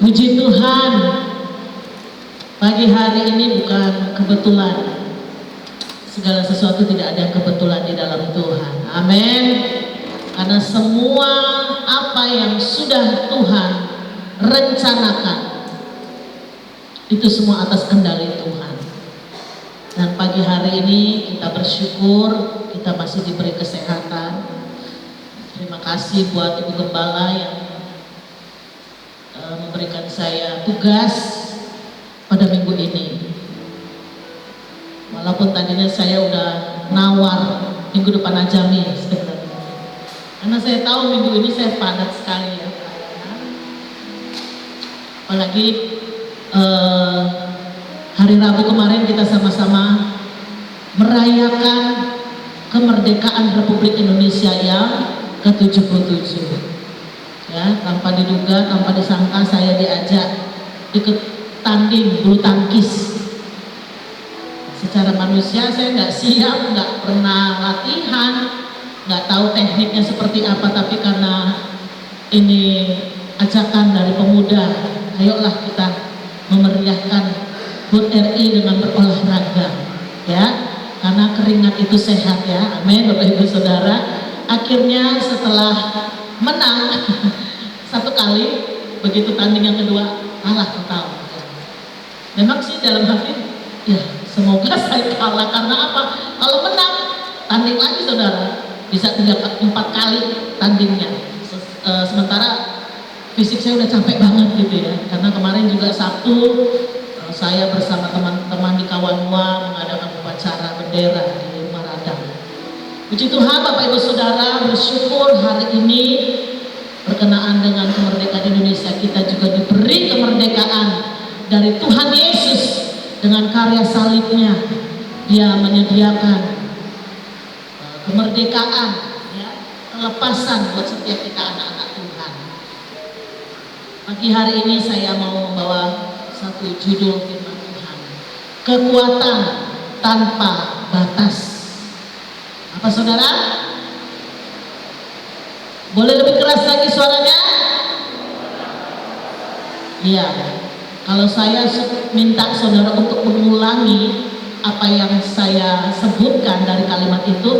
Puji Tuhan, pagi hari ini bukan kebetulan. Segala sesuatu tidak ada yang kebetulan di dalam Tuhan. Amin. Karena semua apa yang sudah Tuhan rencanakan, itu semua atas kendali Tuhan. Dan pagi hari ini kita bersyukur kita masih diberi kesehatan. Terima kasih buat Ibu Gembala yang memberikan saya tugas pada minggu ini. Walaupun tadinya saya udah nawar minggu depan aja nih sebenarnya, karena saya tahu minggu ini saya padat sekali ya. Apalagi hari Rabu kemarin kita sama-sama merayakan kemerdekaan Republik Indonesia yang ke-77. Ya, tanpa diduga, tanpa disangka saya diajak ikut tanding bulu tangkis. Secara manusia saya nggak siap, nggak pernah latihan, nggak tahu tekniknya seperti apa, tapi karena ini ajakan dari pemuda, ayolah kita memeriahkan HUT RI dengan berolahraga, ya, karena keringat itu sehat ya, amin Bapak Ibu Saudara. Akhirnya setelah menang satu kali, begitu tanding yang kedua kalah total. Memang sih dalam hati ya semoga saya kalah, karena apa? Kalau menang tanding lagi saudara, bisa 3-4 kali tandingnya. Sementara fisik saya udah capek banget gitu ya, karena kemarin juga Sabtu saya bersama teman-teman di Kawanwa mengadakan upacara bendera di Rumah Radang. Puji Tuhan Bapak Ibu Saudara, bersyukur hari ini berkenaan dengan kemerdekaan Indonesia, kita juga diberi kemerdekaan dari Tuhan Yesus dengan karya salibnya. Dia menyediakan kemerdekaan, ya, kelepasan buat setiap kita anak-anak Tuhan. Pagi hari ini saya mau membawa satu judul firman Tuhan, kekuatan tanpa batas. Apa saudara? Boleh lebih keras lagi suaranya? Iya. Kalau saya minta saudara untuk mengulangi apa yang saya sebutkan dari kalimat itu,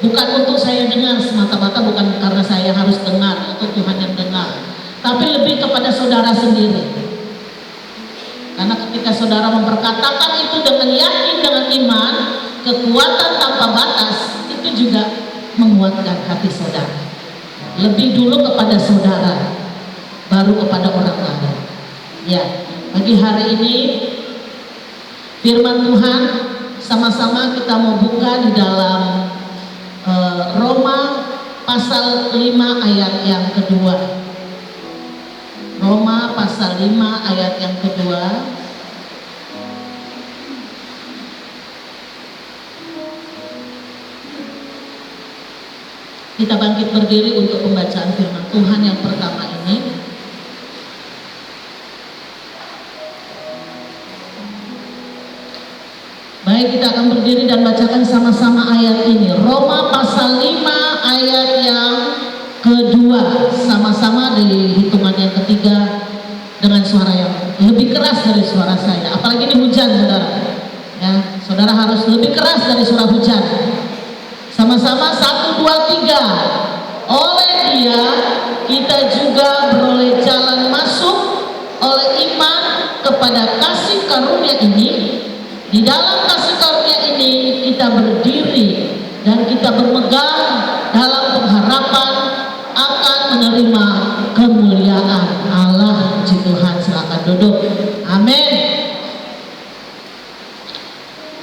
bukan untuk saya dengar semata-mata, bukan karena saya harus dengar, untuk Tuhan yang dengar, tapi lebih kepada saudara sendiri. Karena ketika saudara memperkatakan itu dengan yakin, dengan iman, kekuatan tanpa batas, itu juga menguatkan hati saudara. Lebih dulu kepada saudara, baru kepada orang lain. Ya, pagi hari ini firman Tuhan sama-sama kita mau buka di dalam Roma pasal 5 ayat yang kedua. Roma pasal 5 ayat yang kedua. Kita bangkit berdiri untuk pembacaan firman Tuhan yang pertama ini. Baik, kita akan berdiri dan bacakan sama-sama ayat ini. Roma pasal 5 ayat yang kedua. Sama-sama di hitungan yang ketiga dengan suara yang lebih keras dari suara saya. Apalagi ini hujan saudara. Ya, saudara harus lebih keras dari suara hujan. Sama-sama 1, 2, 3. Oleh Dia kita juga beroleh jalan masuk oleh iman kepada kasih karunia ini. Di dalam kasih karunia ini kita berdiri dan kita bermegang dalam pengharapan akan menerima kemuliaan Allah. Puji Tuhan, silakan duduk. Amin.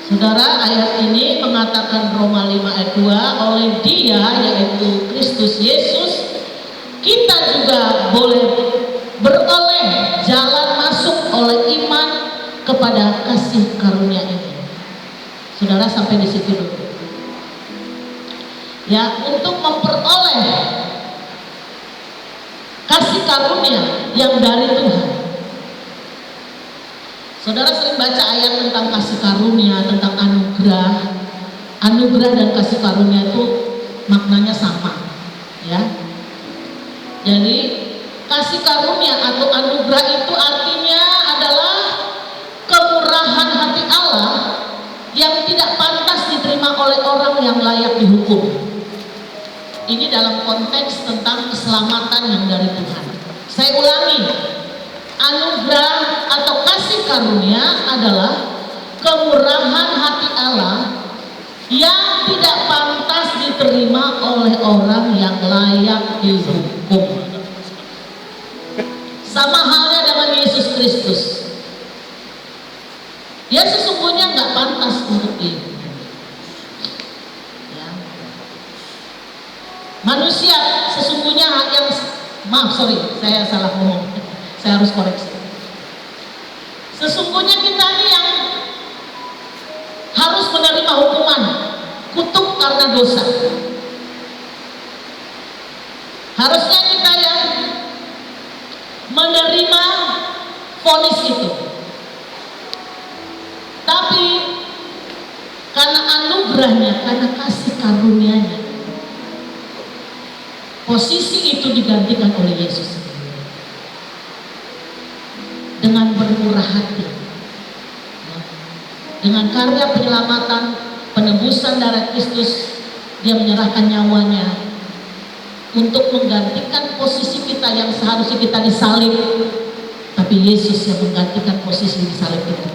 Saudara, ayat ini mengatakan Roma 5 ayat 2, oleh Dia yaitu Kristus Yesus kita juga boleh beroleh jalan masuk oleh iman kepada kasih karunia ini. Saudara, sampai di situ dulu. Ya, untuk memperoleh kasih karunia yang dari Tuhan. Saudara sering baca ayat tentang kasih karunia, tentang anugerah. Anugerah dan kasih karunia itu maknanya sama, ya. Jadi Kasih karunia atau anugerah itu artinya adalah kemurahan hati Allah yang tidak pantas diterima oleh orang yang layak dihukum. Ini dalam konteks tentang keselamatan yang dari Tuhan. Saya ulangi, anugerah atau kasih karunia adalah kemurahan hati Allah yang tidak pantas diterima oleh orang yang layak dihukum. Sama halnya dengan Yesus Kristus. Dia sesungguhnya nggak pantas untuk dihukum. Ya. Manusia sesungguhnya yang saya salah ngomong. Saya harus koreksi. Sesungguhnya kita ini yang harus menerima hukuman kutuk karena dosa. Harusnya kita yang menerima vonis itu. Tapi karena anugerahnya, karena kasih karunia-Nya, posisi itu digantikan oleh Yesus dengan bermurah hati. Dengan karya penyelamatan, penebusan darah Kristus, Dia menyerahkan nyawanya untuk menggantikan posisi kita yang seharusnya kita disalib, tapi Yesus yang menggantikan posisi disalib itu.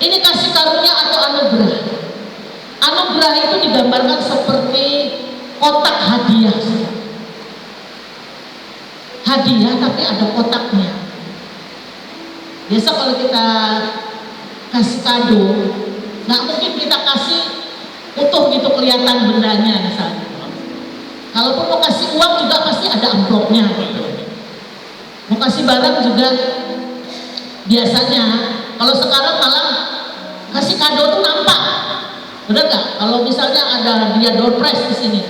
Ini kasih karunia atau anugerah. Anugerah itu digambarkan seperti kotak hadiah. Hadiah tapi ada kotaknya. Biasa kalau kita kasih kado, nggak mungkin kita kasih utuh gitu kelihatan bendanya misalnya. Kalaupun mau kasih uang juga pasti ada amplopnya gitu. Mau kasih barang juga biasanya. Kalau sekarang malah kasih kado tuh nampak, bener nggak? Kalau misalnya ada dia door prize di sini,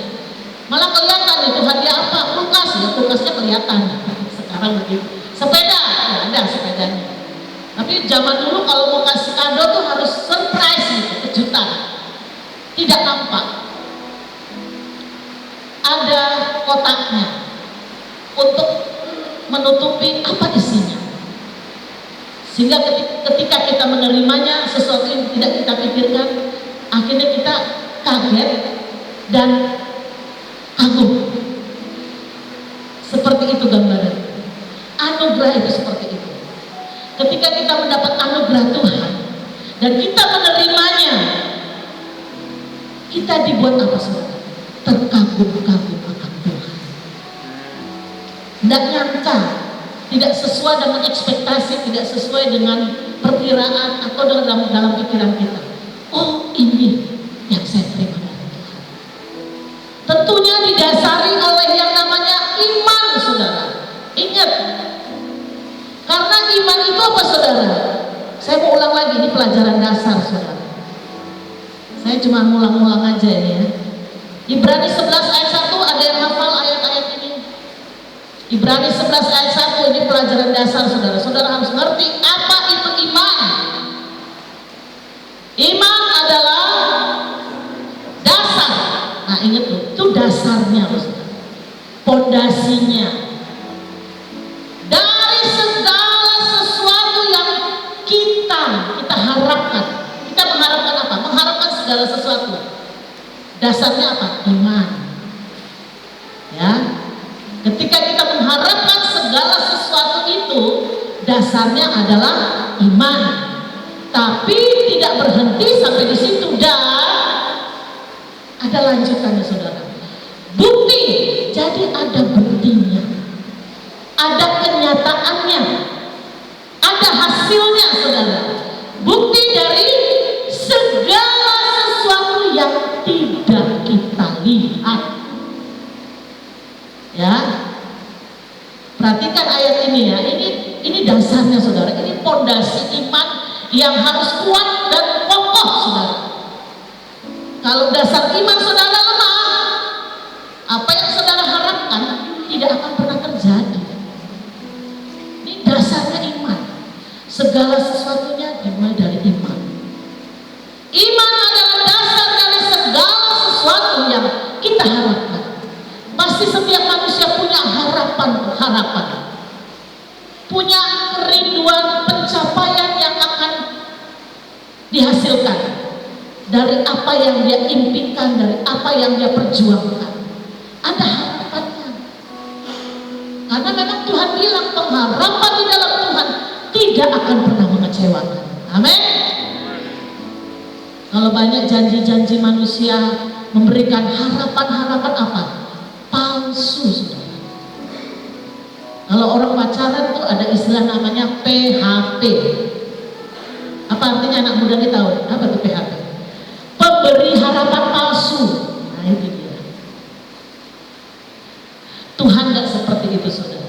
malah kelihatan itu hadiah apa? Kulkas ya, kulkasnya kelihatan. Sekarang begitu. Sepeda, ya ada sepedanya. Tapi zaman dulu kalau mau kasih kado tuh harus surprise gitu, kejutan. Tidak nampak. Ada kotaknya untuk menutupi apa isinya. Sehingga ketika kita menerimanya, sesuatu yang tidak kita pikirkan, akhirnya kita kaget dan kagum. Seperti itu gambaran. Anugerah itu seperti itu. Ketika kita mendapat anugerah Tuhan dan kita menerimanya, kita dibuat apa saudara? Terkagum-kagum akan Tuhan. Tidak nyangka, tidak sesuai dengan ekspektasi, tidak sesuai dengan perkiraan atau dalam pikiran kita. Oh, ini yang saya terima dari Tuhan. Tentunya didasari oleh yang namanya iman, saudara. Ingat, karena iman itu apa, saudara? Saya mau ulang lagi, ini pelajaran dasar, saudara. Saya cuma ngulang-ngulang aja ini ya. Ibrani 11 ayat 1, ada yang hafal ayat-ayat ini? Ibrani 11 ayat 1, ini pelajaran dasar, saudara. Saudara harus ngerti apa itu iman. Iman adalah dasar. Nah ingat loh, itu dasarnya loh, saudara. Pondasinya. Dari segala sesuatu yang kita harapkan. Kita mengharapkan apa? Mengharapkan segala sesuatu. Dasarnya apa? Iman. Ya. Ketika kita mengharapkan segala sesuatu itu, dasarnya adalah iman. Tapi tidak berhenti sampai di situ, dan ada lanjutannya, saudara. Bukti. Jadi ada buktinya, ada kenyataannya, ada hasilnya, saudara. Bukti dari segala sesuatu yang tidak kita lihat. Ya, perhatikan ayat ini ya. Ini dasarnya, saudara. Ini pondasi iman yang harus kuat dan kokoh, saudara. Kalau dasar iman saudara lemah, apa yang saudara harapkan tidak akan pernah terjadi. Ini dasarnya iman. Segala sesuatunya dimulai dari iman. Iman adalah dasar dari segala sesuatu yang kita harapkan. Pasti setiap manusia punya harapan harapan, punya kerinduan pencapaian yang akan dihasilkan dari apa yang dia impikan, dari apa yang dia perjuangkan. Ada harapannya. Karena memang Tuhan bilang pengharapan di dalam Tuhan tidak akan pernah mengecewakan. Amin. Kalau banyak janji-janji manusia memberikan harapan-harapan apa? Palsu, saudara. Kalau orang pacaran tuh ada istilah namanya PHP. Apa artinya anak muda ini tahu? Apa tuh PHP? Pemberi harapan palsu. Nah itu dia. Tuhan gak seperti itu, saudara.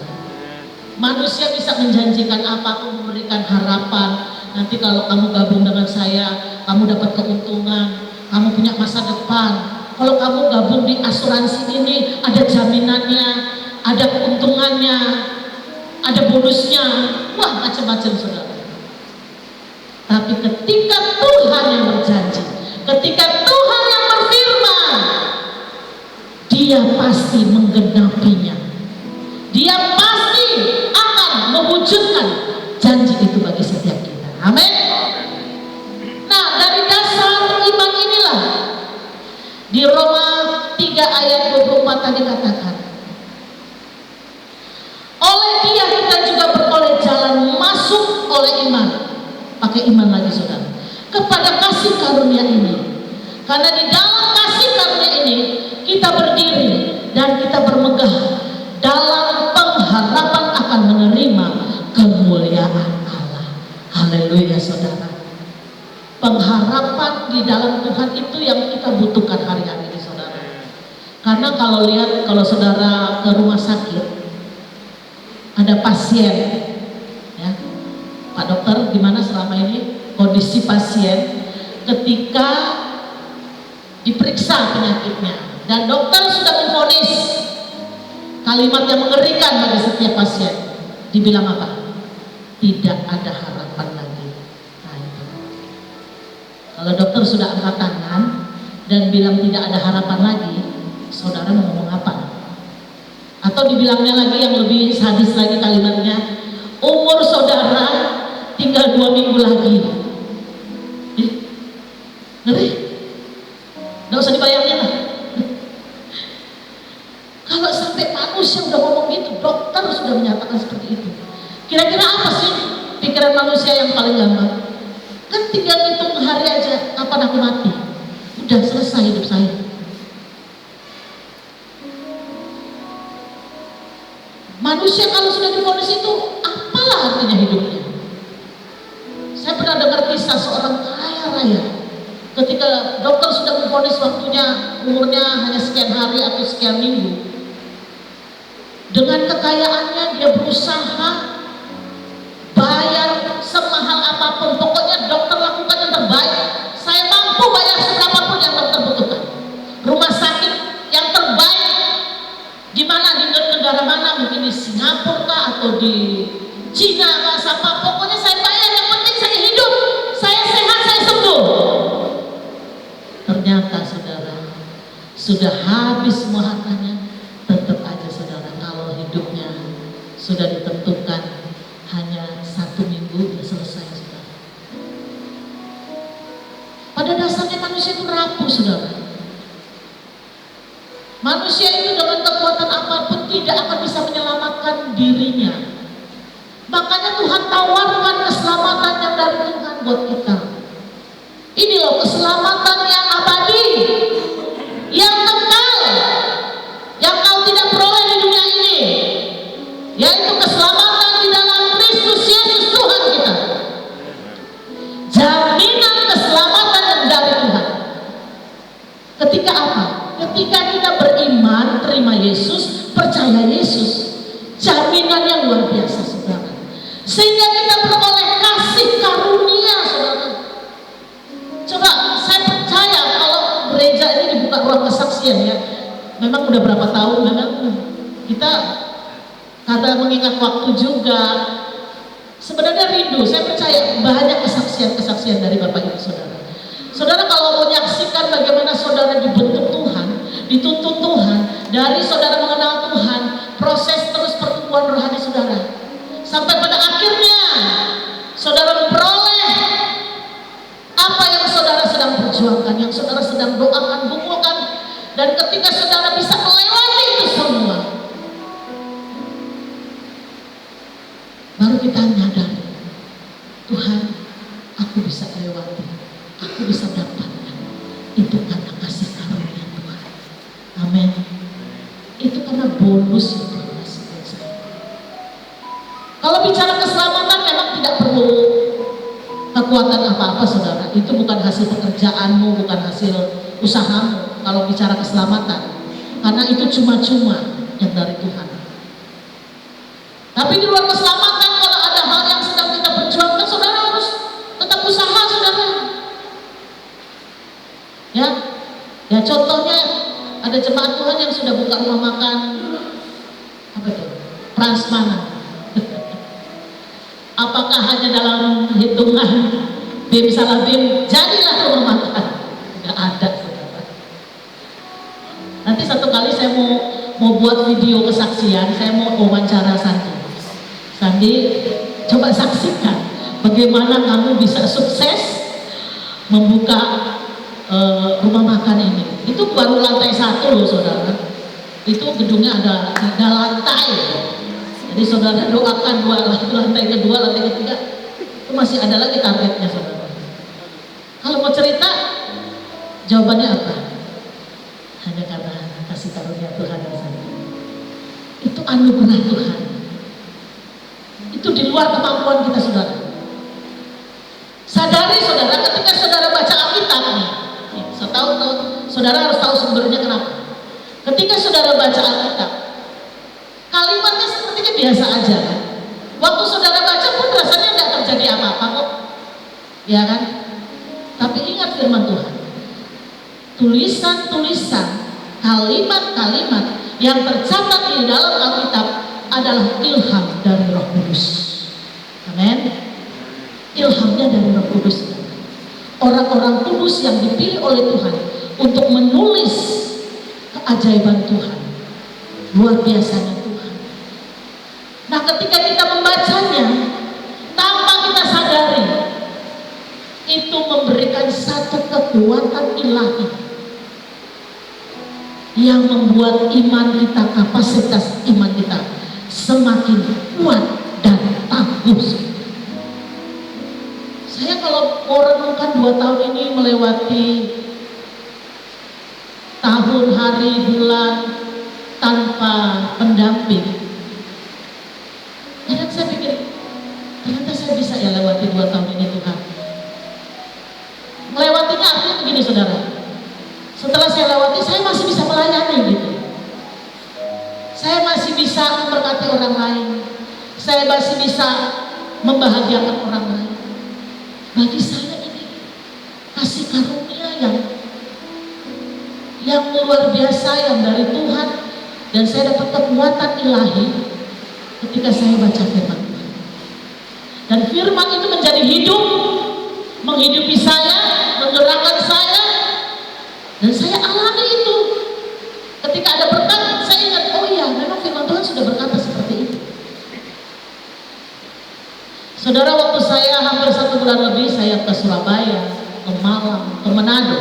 Manusia bisa menjanjikan apapun, memberikan harapan. Nanti kalau kamu gabung dengan saya, kamu dapat keuntungan, kamu punya masa depan. Kalau kamu gabung di asuransi ini, ada jaminannya, ada keuntungannya, ada bonusnya. Wah, macam-macam, saudara. Tapi ketika Tuhan yang berjanji, ketika Tuhan yang berfirman, Dia pasti menggenapinya. Dia pasti akan mewujudkan janji itu bagi setiap kita. Amin. Nah, dari dasar iman inilah di Roma 3 ayat 24 tadi katakan, oleh Dia kita juga beroleh jalan masuk oleh iman. Pakai iman lagi, saudara, kepada kasih karunia ini. Karena di dalam kasih karunia ini kita berdiri dan kita bermegah dalam pengharapan akan menerima kemuliaan Allah. Haleluya, saudara. Pengharapan di dalam Tuhan itu yang kita butuhkan hari-hari ini, saudara. Karena kalau saudara ke rumah sakit, ada pasien, ya, Pak dokter, gimana selama ini kondisi pasien ketika diperiksa penyakitnya dan dokter sudah memvonis, kalimat yang mengerikan bagi setiap pasien, dibilang apa? Tidak ada harapan lagi. Nah itu. Kalau dokter sudah angkat tangan dan bilang tidak ada harapan lagi, saudara mau ngomong apa? Atau dibilangnya lagi yang lebih sadis lagi kalimatnya, umur saudara tinggal 2 minggu lagi. Ngeri? Nggak usah dibayangin lah. Kalau sampai manusia udah ngomong gitu, dokter sudah menyatakan seperti itu. Kira-kira apa sih pikiran manusia yang paling gampang? Kan tinggal hitung hari aja, kapan aku mati. Udah selesai hidup saya. Manusia kalau sudah divonis itu, apalah artinya hidupnya? Saya pernah dengar kisah seorang kaya raya. Ketika dokter sudah memvonis waktunya, umurnya hanya sekian hari atau sekian minggu, dengan kekayaannya dia berusaha bayar semahal apapun. Pokoknya dokter lakukan yang terbaik. Saya mampu bayar seberapapun yang dokter butuhkan. Rumah sakit yang terbaik di mana, di negara mana, mungkin di Singapura kah, atau di Cina kah, siapa, pokoknya saya bayar, yang penting saya hidup, saya sehat, saya sembuh. Ternyata saudara, sudah habis semua hartanya, tetap aja saudara, kalau hidupnya sudah ditentukan hanya 1 minggu, sudah selesai, saudara. Pada dasarnya manusia itu rapuh, saudara. Manusia itu dengan kekuatan apapun tidak akan bisa menyelamatkan dirinya. Makanya Tuhan tawarkan keselamatan yang dari Tuhan buat kita. Ini loh keselamatan yang abadi, yang kekal, yang kau tidak peroleh di dunia ini, yaitu keselamatan di dalam Kristus Yesus Tuhan kita. Jaminan keselamatan yang dari Tuhan. Ketika apa? Ketika kita beriman, terima Yesus, percaya Yesus, jaminan yang luar biasa, saudara. Sehingga kita beroleh kasih karunia, saudara. Coba saya percaya kalau gereja ini dibuka ruang kesaksian, ya. Memang udah berapa tahun, memang kita karena mengingat waktu juga, sebenarnya rindu. Saya percaya banyak kesaksian-kesaksian dari Bapak Ibu Saudara. Saudara kalau menyaksikan bagaimana saudara dibentuk Tuhan, dituntun Tuhan, dari saudara mengenal Tuhan, proses terus pertumbuhan roh baru kita nyadar, Tuhan, aku bisa lewati, aku bisa dapatkan. Itu karena kasih karunia Tuhan. Amin. Itu karena bonus yang Tuhan kasih buat saya. Kalau bicara keselamatan memang tidak perlu kekuatan apa-apa saudara. Itu bukan hasil pekerjaanmu, bukan hasil usahamu. Kalau bicara keselamatan, karena itu cuma-cuma yang dari Tuhan. Tapi di luar keselamatan, kalau ada hal yang sedang kita perjuangkan, saudara harus tetap usaha, saudara. Ya contohnya ada jemaat Tuhan yang sudah buka rumah makan, apa itu? Prasmanan. Apakah hanya dalam hitungan bim salah bim jadilah rumah makan? Tidak ada, saudara. Nanti satu kali saya mau buat video kesaksian, saya mau wawancara Sandi, coba saksikan bagaimana kamu bisa sukses membuka rumah makan ini. Itu baru lantai 1 loh saudara. Itu gedungnya ada 3 lantai. Jadi saudara doakan lantai kedua, lantai ketiga itu masih ada lagi targetnya saudara. Kalau mau cerita, jawabannya apa? Hanya karena kasih karunia Tuhan yang sana. Itu anugerah Tuhan. Itu di luar kemampuan kita saudara. Sadari saudara, ketika saudara baca Alkitab nih, saya tahu saudara harus tahu sumbernya kenapa. Ketika saudara baca Alkitab, kalimatnya sepertinya biasa aja kan. Waktu saudara baca pun rasanya tidak terjadi apa-apa kok, ya kan? Tapi ingat firman Tuhan, tulisan-tulisan, kalimat-kalimat yang tercatat di dalam Alkitab adalah ilham dari Roh Kudus. Amin. Ilhamnya dari Roh Kudus. Orang-orang kudus yang dipilih oleh Tuhan untuk menulis keajaiban Tuhan, luar biasanya Tuhan. Nah, ketika kita membacanya tanpa kita sadari, itu memberikan satu kekuatan ilahi yang membuat iman kita, kapasitas iman kita semakin kuat dan tangguh. Saya kalau mau renungkan 2 tahun ini melewati tahun, hari, bulan tanpa pendamping, kadang saya pikir ternyata saya bisa ya lewati 2 tahun ini Tuhan. Melewatinya artinya begini saudara, setelah saya lewati saya masih bisa melayani gitu. Saya masih bisa memberkati orang lain, saya masih bisa membahagiakan orang lain. Bagi saya ini kasih karunia yang luar biasa yang dari Tuhan, dan saya dapat kekuatan ilahi ketika saya baca firman Tuhan. Dan firman itu menjadi hidup, menghidupi saya, menggerakkan saya, dan saya alami itu. Ketika ada berkat, saya ingat, oh iya, memang firman Tuhan sudah berkata seperti itu. Saudara, waktu saya hampir 1 bulan lebih, saya ke Surabaya, ke Malang, ke Manado.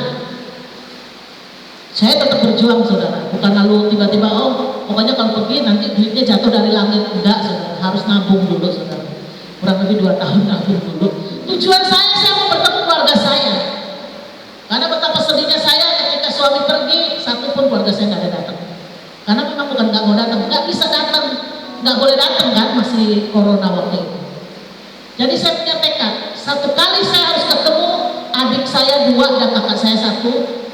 Saya tetap berjuang saudara, bukan lalu tiba-tiba, oh pokoknya kalau pergi nanti duitnya jatuh dari langit. Enggak saudara, harus nabung dulu saudara. Kurang lebih 2 tahun nabung dulu. Tujuan saya mau bertemu keluarga saya. Karena betapa sedihnya saya ketika suami pergi, satu pun keluarga saya nggak ada datang. Karena memang bukan nggak mau datang, nggak bisa datang, nggak boleh datang kan, masih corona waktu itu. Jadi saya punya tekad, satu kali saya harus ketemu adik saya 2 dan kakak saya 1,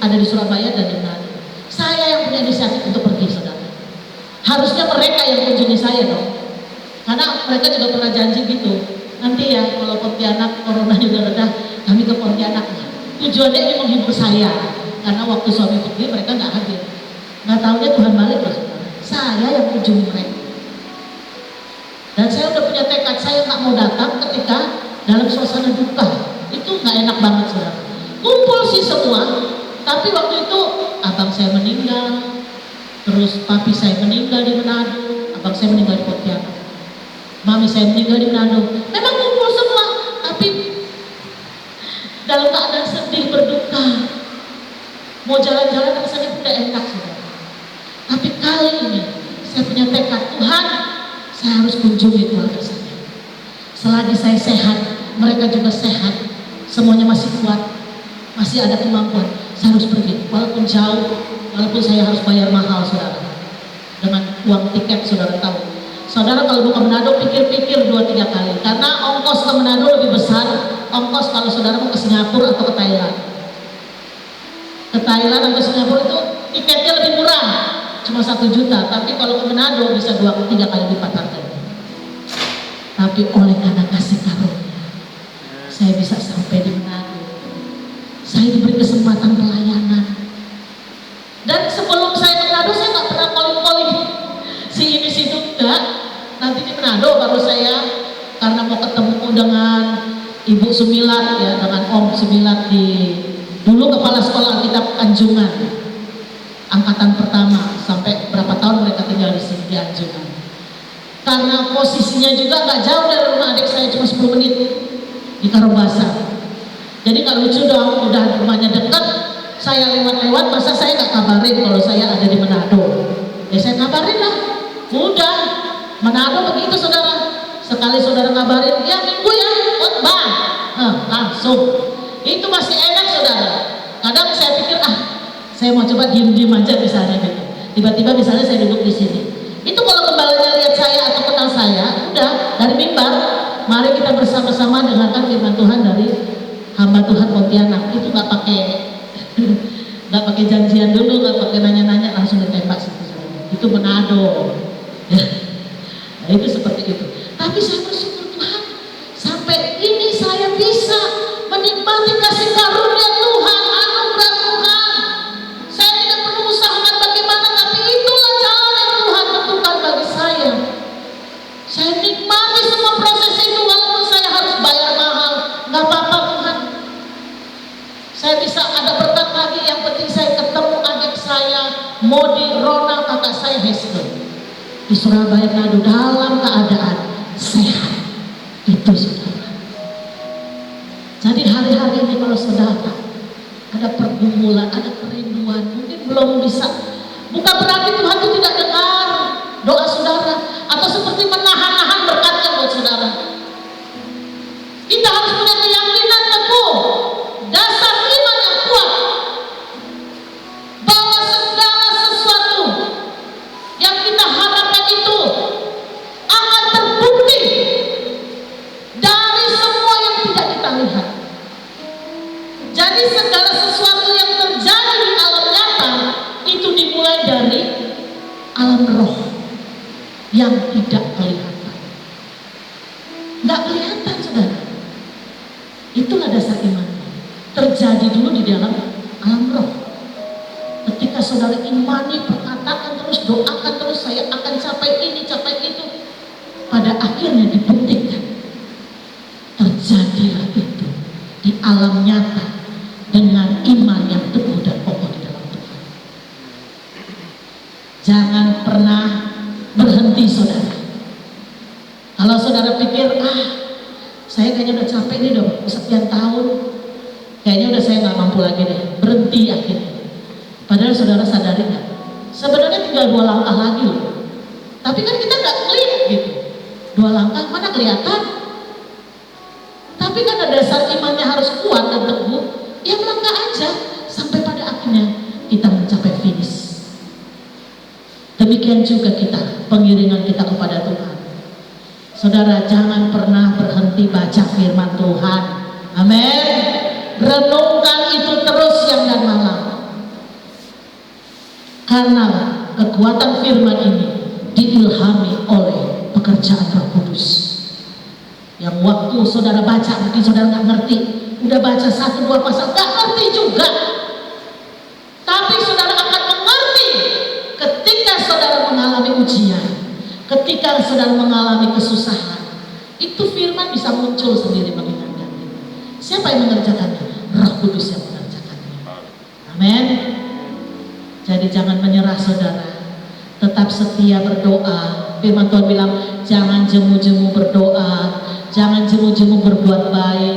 ada di Surabaya dan di Manado. Saya yang punya inisiatif untuk pergi saudara. Harusnya mereka yang kunjungi saya dong, karena mereka juga pernah janji gitu, nanti ya kalau Pontianak corona juga reda, kami ke Pontianak. Tujuannya ini menghibur saya, karena waktu suami pergi mereka nggak hadir. Nggak tahunya Tuhan balik loh saudara, saya yang kunjungi mereka. Dan saya udah punya tekad, saya nggak mau datang ketika dalam suasana duka. Itu nggak enak banget saudara. Kumpul sih semua, tapi waktu itu abang saya meninggal, terus papi saya meninggal di Manado, abang saya meninggal di Pontianak, mami saya meninggal di Manado. Memang kumpul semua, tapi dalam keadaan sedih, berduka. Mau jalan-jalan rasanya pun udah enak saudara. Tapi kali ini saya punya tekad, Tuhan, saya harus kunjungi keluarga saya. selagi saya sehat, mereka juga sehat, semuanya masih kuat, masih ada kemampuan, saya harus pergi, walaupun jauh, walaupun saya harus bayar mahal, saudara, dengan uang tiket. Saudara tahu, saudara kalau mau ke Manado pikir-pikir 2-3 kali, karena ongkos ke Manado lebih besar ongkos kalau saudara mau ke Singapura atau ke Thailand. Ke Thailand atau Singapura itu tiketnya lebih murah, cuma 1 juta, tapi kalau ke Manado bisa 2-3 kali lipat harganya. Tapi oleh karena kasih karunia, saya bisa sampai di Manado. Saya diberi kesempatan pelayanan. Dan sebelum saya ke Manado, saya nggak pernah calling si ini situ, enggak. Nanti di Manado baru saya, karena mau ketemu dengan Ibu Sumilat, ya, dengan Om Sumilat, dulu kepala sekolah Alkitab Anjungan, angkatan pertama, sampai berapa tahun mereka tinggal di sini di Anjungan. Karena posisinya juga nggak jauh dari rumah adik saya, cuma 10 menit di Karobasa. Jadi nggak lucu dong, udah rumahnya dekat, saya lewat-lewat, masa saya nggak kabarin kalau saya ada di Manado? Ya saya kabarin lah. Udah, Manado begitu saudara. Sekali saudara kabarin, ya minggu ya, khotbah, langsung. Itu masih enak saudara. Kadang saya pikir, saya mau coba diem-diem aja misalnya gitu. Tiba-tiba misalnya saya duduk di sini. Itu kalau gembalanya lihat saya atau kenal saya, udah dari mimbar, mari kita bersama-sama dengarkan firman Tuhan dari hamba Tuhan Pontianak. Itu nggak pakai janjian dulu, nggak pakai nanya-nanya, langsung ditembak situ. Itu Manado. Ya. Nah, itu seperti itu. Tapi saya bersyukur Tuhan, sampai ini saya bisa menikmati kasih karunia Tuhan, anugerah Tuhan. Saya tidak perlu usahakan bagaimana, tapi itulah jalan yang Tuhan tentukan bagi saya. Saya nikmati semua proses itu, walaupun saya harus bayar mahal, nggak apa-apa Tuhan. Saya bisa ada berkat lagi, yang penting saya ketemu adik saya, Modi, Rona, kakak saya Hester, di Surabaya, Manado, dalam keadaan sehat. Itu saudara. Jadi hari-hari ini kalau saudara ada pergumulan, ada kerinduan, mungkin belum bisa, bukan berarti Tuhan itu tidak dengar doa saudara, atau seperti menahan-nahan berkatnya buat saudara. Kita harus punya keyakinan teguh, dasar iman yang kuat, bahwa segala sesuatu yang kita harapkan itu akan terbukti dari semua yang tidak kita lihat. Jadi segala sesuatu yang terjadi di alam nyata itu dimulai dari alam roh yang tidak kelihatan. Nggak kelihatan saudara. Itulah dasar iman. Terjadi dulu di dalam alam roh. Ketika saudara imani, perkatakan terus, doakan terus, saya akan capai ini, capai itu, pada akhirnya dibuktikan. Terjadilah itu di alam nyata dengan iman yang teguh dan kokoh di dalam Tuhan. Jangan pernah berhenti saudara. Kalau saudara pikir, saya kayaknya udah capek nih dong, sekian tahun, kayaknya udah saya nggak mampu lagi deh, berhenti akhirnya. Padahal saudara sadari nggak? Sebenarnya tinggal 2 langkah lagi loh. Tapi kan kita nggak ngeliat gitu. 2 langkah mana kelihatan? Tapi kan ada dasar imannya harus kuat dan teguh. Ya melangkah aja sampai pada akhirnya kita mencapai finish. Demikian juga kita, pengiringan kita kepada Tuhan. Saudara, jangan pernah berhenti baca firman Tuhan. Amin. Renungkan itu terus siang dan malam. Karena kekuatan firman ini diilhami oleh pekerjaan Roh Kudus. Yang waktu saudara baca, mungkin saudara nggak ngerti. Udah baca 1-2 pasal, nggak ngerti juga. Tapi saudara akan mengerti ketika saudara mengalami ujian, ketika saudara mengalami kesusahan. Itu firman bisa muncul sendiri mengingatkan. Siapa yang mengerjakannya? Roh Kudus yang mengerjakannya. Amin. Jadi jangan menyerah saudara, tetap setia berdoa. Firman Tuhan bilang, jangan jemu-jemu berdoa, jangan jemu-jemu berbuat baik,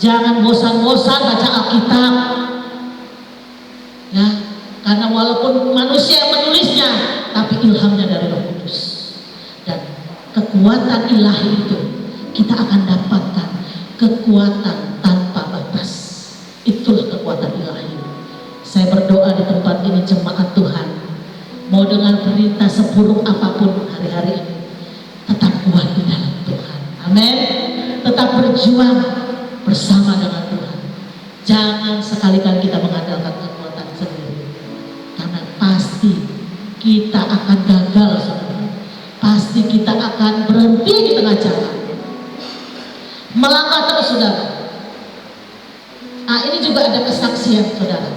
jangan bosan-bosan baca Alkitab. Ya, karena walaupun manusia yang menulisnya, tapi ilhamnya dari Roh Kudus. Dan kekuatan ilahi itu kita akan dapatkan kekuatan tanpa batas. Itulah kekuatan ilahi. Saya berdoa di tempat ini, jemaat Tuhan, mau dengan berita seburuk apapun hari-hari ini, tetap kuat di dalam Tuhan. Amin. Tetap berjuang bersama dengan Tuhan. Jangan sekali-kali kita mengandalkan kekuatan sendiri, karena pasti kita akan gagal, saudara. Pasti kita akan berhenti di tengah jalan, melangkah terus, saudara. Nah, ini juga ada kesaksian, saudara.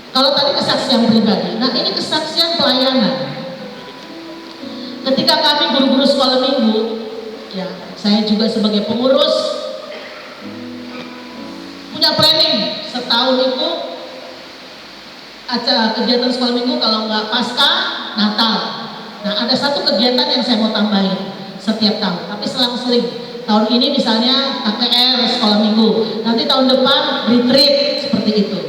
Kalau tadi kesaksian pribadi, nah ini kesaksian pelayanan. Ketika kami guru-guru sekolah minggu, ya saya juga sebagai pengurus punya planning setahun itu acara kegiatan sekolah minggu, kalau nggak pasca Natal. Nah, ada satu kegiatan yang saya mau tambahin setiap tahun, tapi selang-seling. Tahun ini misalnya KKR sekolah minggu, nanti tahun depan retreat, seperti itu.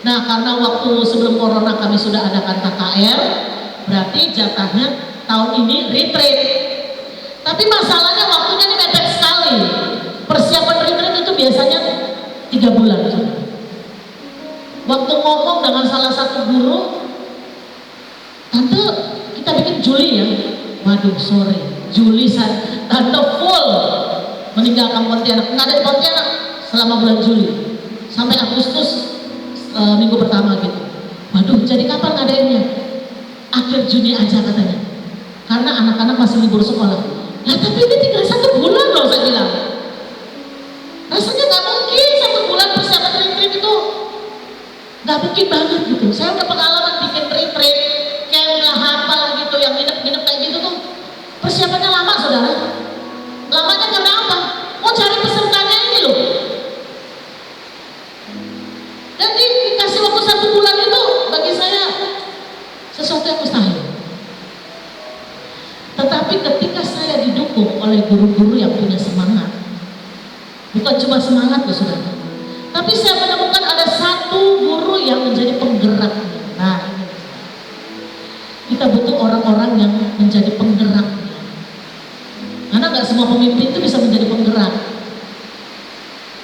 Nah, karena waktu sebelum corona kami sudah adakan KKR, berarti jatahnya tahun ini retreat. Tapi masalahnya waktunya ini mepet sekali. Persiapan retreat itu biasanya 3 bulan. Waktu ngomong dengan salah satu guru, tante kita bikin Juli ya. Waduh, sorry, Juli tante full meninggalkan Pontianak, nggak ada di Pontianak selama bulan Juli sampai Agustus minggu pertama gitu. Waduh, jadi kapan ngadainnya? Akhir Juni aja katanya, karena anak-anak masih libur sekolah. Nah, tapi ini tinggal 1 bulan loh, saya bilang. Rasanya nggak mungkin 1 bulan persiapan retreat itu, nggak mungkin banget gitu. Saya udah pengalaman bikin retreat, camp lah, apa lah gitu, yang nginep-nginep kayak gitu tuh, persiapannya lama, saudara. Lamanya karena apa? Mau cari pesertanya ini loh. Jadi dikasih waktu 1 bulan itu bagi saya sesuatu yang mustahil. Tetapi ketika saya didukung oleh guru-guru yang punya semangat, bukan cuma semangat loh, saudara, tapi saya menemukan ada satu guru yang menjadi penggeraknya. Nah, ini kita butuh orang-orang yang menjadi penggeraknya, karena nggak semua pemimpin itu bisa menjadi penggerak.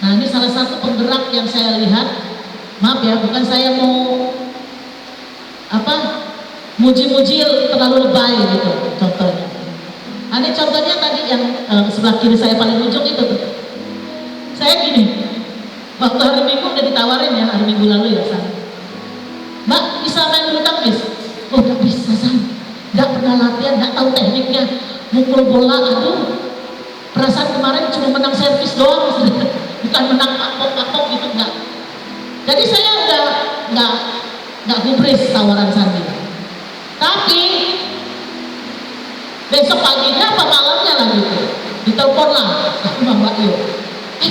Nah, ini salah satu penggerak yang saya lihat. Maaf ya, bukan saya mau muji-muji terlalu lebay gitu, contohnya. Nah, ini contohnya tadi yang sebelah kiri saya paling ujung itu tuh. Saya gini, waktu hari Minggu udah ditawarin ya, hari Minggu lalu ya, San, Mbak bisa main bulu tangkis? Oh, gak bisa, San, gak pernah latihan, gak tahu tekniknya, mukul bola, aduh, perasaan kemarin cuma menang servis doang, bukan menang pakpok gitu, enggak. Jadi saya udah nggak gubris tawaran Sandi. Tapi besok paginya apa malamnya lah gitu, ditelepon lah sama Mbak Yo,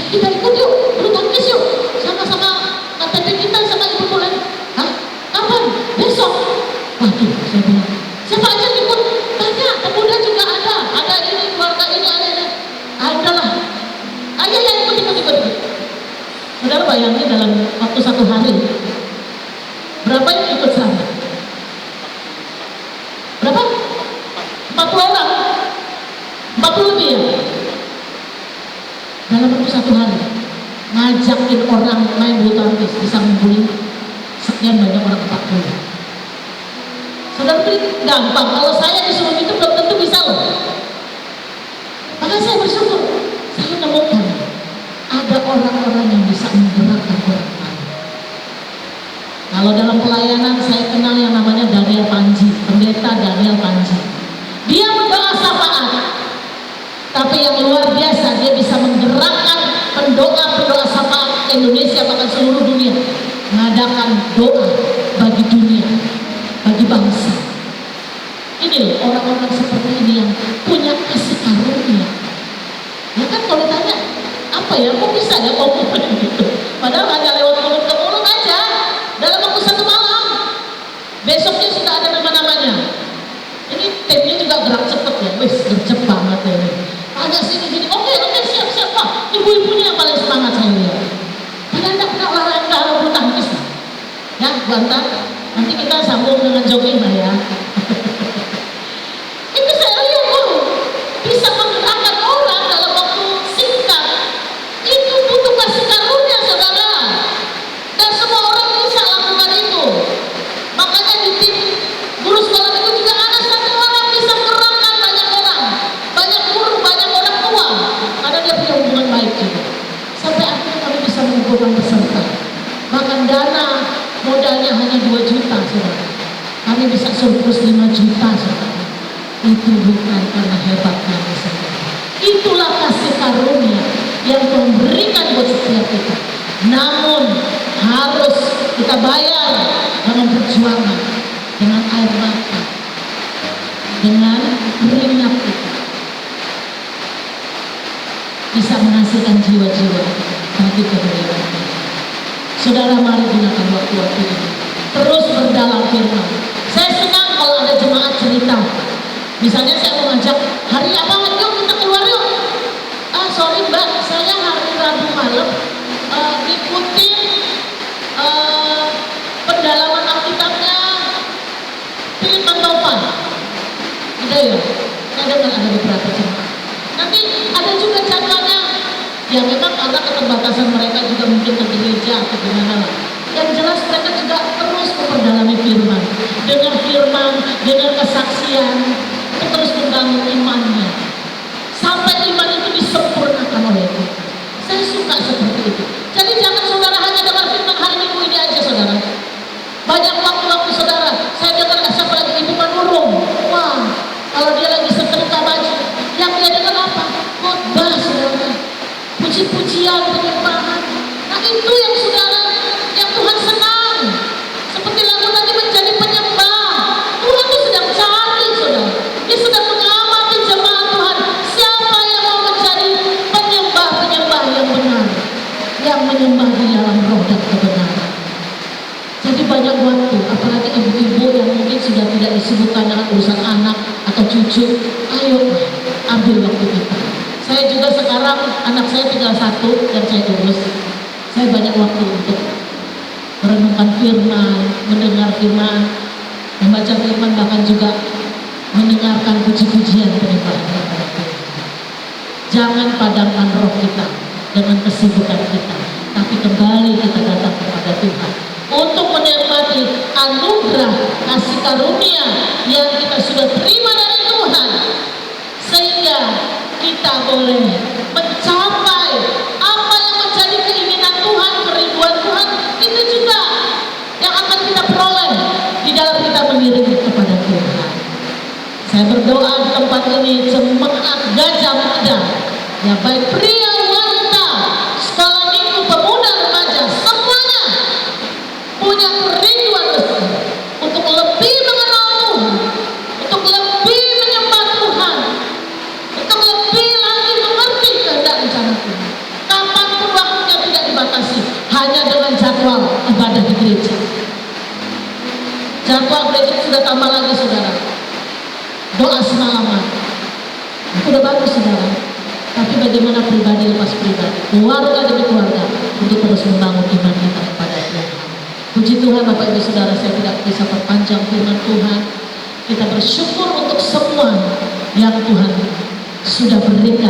kita ikut yuk, bulu tangkis yuk, sama-sama KTP kita sama ibu boleh. Hah? Kapan? Besok. Waduh, saya bilang, siapa aja ikut? Banyak, pemuda juga ada ini, keluarga ini, ada ini. Adalah, ayo ya ikut. Saudara bayangin dalam waktu 1 hari berapa yang ikut sana? Berapa? 40 orang? 40 lebih ya? Dalam waktu 1 hari ngajakin orang main bulu tangkis bisa ngumpulin sekian banyak orang 40. Saudara beri gampang, kalau saya disuruh itu belum tentu bisa loh. Maka saya bersyukur saya nemukan ada orang-orang yang bisa menggerakkan orang lain. Kalau dalam pelayanan saya kenal yang namanya Daniel Panji, pendeta Daniel Panji. Dia mendoa syafaat, tapi yang luar biasa dia bisa menggerakkan pendoa syafaat Indonesia bahkan seluruh dunia, mengadakan doa bagi dunia, bagi bangsa. Ini loh orang-orang seperti ini yang punya kasih karunia. Ya kan, kalau ditanya apa ya, kok bisa ya ngomong gitu, padahal hanya lewat mulut ke mulut aja dalam waktu 1 malam, besoknya sudah ada nama-namanya. Ini timnya juga gerak cepet ya, wis gercep banget ya ini. Ada sini gini, oke siap Pak, ibu-ibunya yang paling semangat saya lihat. Padahal tidak pernah olahraga bulu tangkis ya, bantah. Nanti kita sambung dengan jogging lah ya. Itu saya lihat bisa menggerakkan orang dalam waktu surplus 5 juta, saudara. Itu bukan karena hebatnya saudara. Itulah kasih karunia yang Tuhan berikan buat setiap kita. Namun harus kita bayar dengan perjuangan, dengan air mata, dengan keringat kita. Bisa menghasilkan jiwa-jiwa bagi kemuliaan Tuhan. Saudara, mari gunakan waktu-waktu ini terus berdalam firman. Saya senang kalau ada jemaat cerita. Misalnya saya mau ngajak, hari apa, yuk kita keluar yuk. Sorry mbak, saya hari Rabu malam ikutin pendalaman Alkitabnya Philip Mantopan. Ada ya? Saya dengar ada beberapa jemaat. Nanti ada juga jadwalnya. Ya memang karena keterbatasan mereka juga mungkin ke gereja atau gimana lah. Yang jelas mereka juga terus memperdalami firman. Dengan firman, dengan kesaksian, terus membangun imannya. Sampai iman itu disempurnakan oleh Tuhan. Saya suka seperti itu. Jadi jangan saudara hanya dengar firman hari Minggu ini aja saudara. Banyak waktu-waktu saudara, saya dengar siapa lagi, Ibu Manurung. Wah, kalau dia lagi setrika baju, yang dia dengar apa? Khotbah saudara. Puji-pujian, penyembahan. Nah itu yang saudara, yang Tuhan senang. Seperti lagu tadi, menjadi penyembah. Tuhan itu sedang cari saudara. Dia sedang mengamati jemaat Tuhan. Siapa yang mau menjadi penyembah-penyembah yang benar, yang menyembah di dalam roh dan kebenaran. Jadi banyak waktu, apalagi ibu-ibu yang mungkin sudah tidak disibukkan dengan urusan anak atau cucu. Ayo ambil waktu kita. Saya juga sekarang, anak saya tinggal 1 dan saya urus. Saya banyak waktu untuk merenungkan firman, mendengar firman, membaca firman, bahkan juga mendengarkan puji-pujian penyembahan kepada Tuhan. Jangan padamkan roh kita dengan kesibukan kita, tapi kembali kita datang kepada Tuhan untuk menikmati anugerah kasih karunia yang kita sudah terima dari Tuhan, sehingga kita boleh mencapai apa yang menjadi keinginan Tuhan, kerinduan Tuhan. Itu juga yang akan kita peroleh di dalam kita mengiringi kepada Tuhan. Saya berdoa di tempat ini, jemaat Gajah Mada, ya baik pria, wanita, sekolah minggu, pemuda, remaja, semuanya punya kerinduan besar untuk lebih mengenal Tuhan, untuk lebih menyembah Tuhan, untuk lebih lagi mengerti kehendak rencana Tuhan. Kapanpun waktunya tidak dibatasi, hanya dengan jadwal ibadah di gereja. Jadwal gereja sudah tambah lagi saudara. Doa semalaman, udah bagus saudara. Tapi bagaimana pribadi lepas pribadi, keluarga demi keluarga, untuk terus membangun iman kita kepada Tuhan. Puji Tuhan Bapak Ibu Saudara, saya tidak bisa perpanjang firman Tuhan. Kita bersyukur untuk semua yang Tuhan sudah berikan